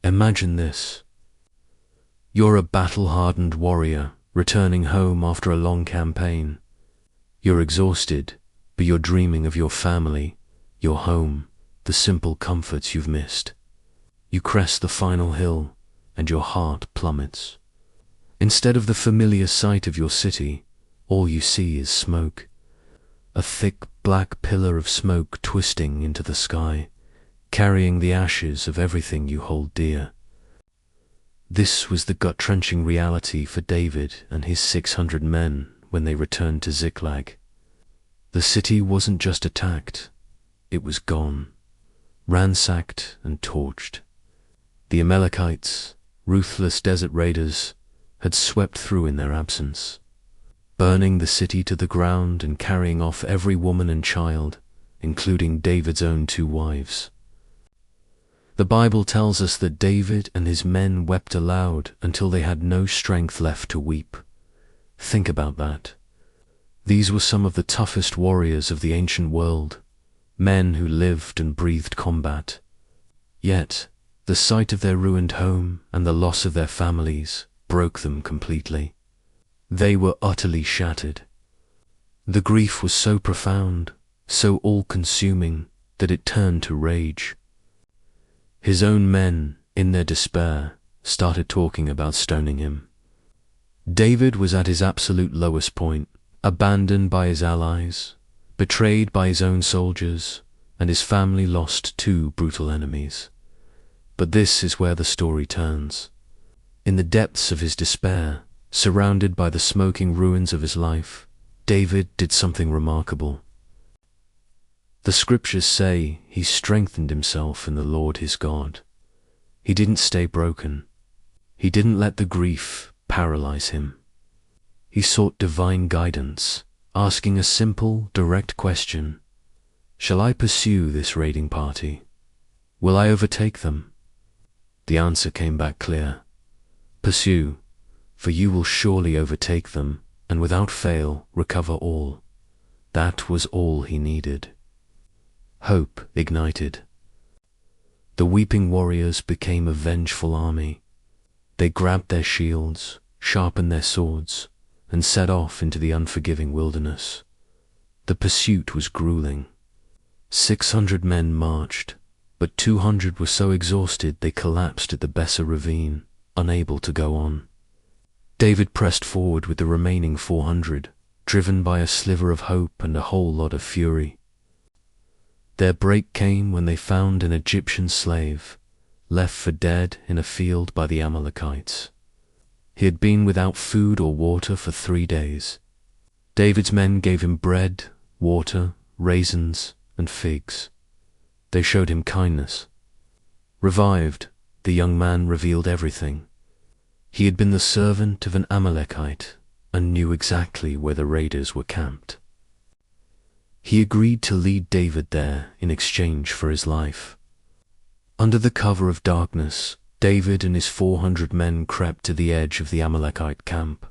Imagine this. You're a battle-hardened warrior returning home after a long campaign. You're exhausted, but you're dreaming of your family, your home, the simple comforts you've missed. You crest the final hill, and your heart plummets. Instead of the familiar sight of your city, all you see is smoke. A thick black pillar of smoke twisting into the sky, carrying the ashes of everything you hold dear. This was the gut-wrenching reality for David and his 600 men when they returned to Ziklag. The city wasn't just attacked, it was gone, ransacked and torched. The Amalekites, ruthless desert raiders, had swept through in their absence, burning the city to the ground and carrying off every woman and child, including David's own 2 wives. The Bible tells us that David and his men wept aloud until they had no strength left to weep. Think about that. These were some of the toughest warriors of the ancient world, men who lived and breathed combat. Yet, the sight of their ruined home and the loss of their families broke them completely. They were utterly shattered. The grief was so profound, so all-consuming, that it turned to rage. His own men, in their despair, started talking about stoning him. David was at his absolute lowest point, abandoned by his allies, betrayed by his own soldiers, and his family lost 2 brutal enemies. But this is where the story turns. In the depths of his despair, surrounded by the smoking ruins of his life, David did something remarkable. The scriptures say he strengthened himself in the Lord his God. He didn't stay broken. He didn't let the grief paralyze him. He sought divine guidance, asking a simple, direct question. Shall I pursue this raiding party? Will I overtake them? The answer came back clear. Pursue, for you will surely overtake them, and without fail recover all. That was all he needed. Hope ignited. The weeping warriors became a vengeful army. They grabbed their shields, sharpened their swords, and set off into the unforgiving wilderness. The pursuit was grueling. 600 men marched, but 200 were so exhausted they collapsed at the Besser ravine, unable to go on. David pressed forward with the remaining 400, driven by a sliver of hope and a whole lot of fury. Their break came when they found an Egyptian slave, left for dead in a field by the Amalekites. He had been without food or water for 3 days. David's men gave him bread, water, raisins, and figs. They showed him kindness. Revived, the young man revealed everything. He had been the servant of an Amalekite and knew exactly where the raiders were camped. He agreed to lead David there in exchange for his life. Under the cover of darkness, David and his 400 men crept to the edge of the Amalekite camp.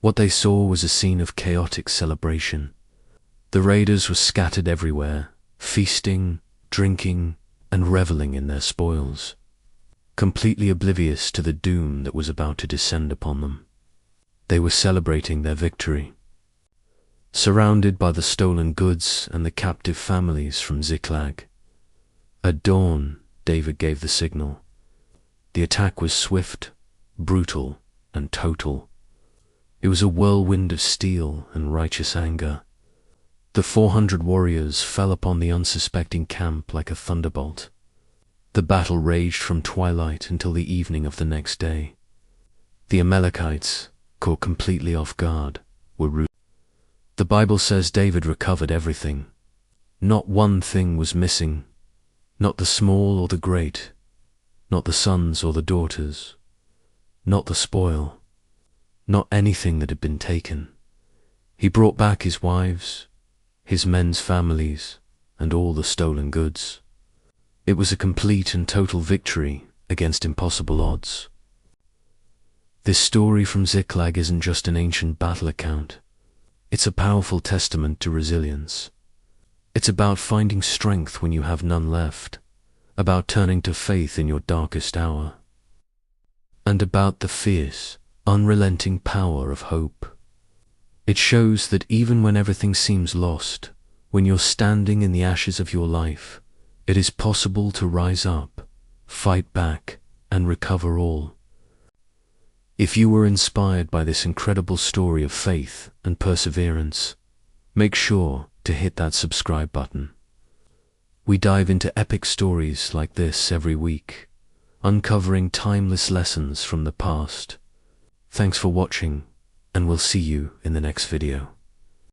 What they saw was a scene of chaotic celebration. The raiders were scattered everywhere, feasting, drinking, and reveling in their spoils, completely oblivious to the doom that was about to descend upon them. They were celebrating their victory. Surrounded by the stolen goods and the captive families from Ziklag. At dawn, David gave the signal. The attack was swift, brutal, and total. It was a whirlwind of steel and righteous anger. The 400 warriors fell upon the unsuspecting camp like a thunderbolt. The battle raged from twilight until the evening of the next day. The Amalekites, caught completely off guard, were routed. The Bible says David recovered everything. Not one thing was missing, not the small or the great, not the sons or the daughters, not the spoil, not anything that had been taken. He brought back his wives, his men's families, and all the stolen goods. It was a complete and total victory against impossible odds. This story from Ziklag isn't just an ancient battle account. It's a powerful testament to resilience. It's about finding strength when you have none left, about turning to faith in your darkest hour, and about the fierce, unrelenting power of hope. It shows that even when everything seems lost, when you're standing in the ashes of your life, it is possible to rise up, fight back, and recover all. If you were inspired by this incredible story of faith and perseverance, make sure to hit that subscribe button. We dive into epic stories like this every week, uncovering timeless lessons from the past. Thanks for watching, and we'll see you in the next video.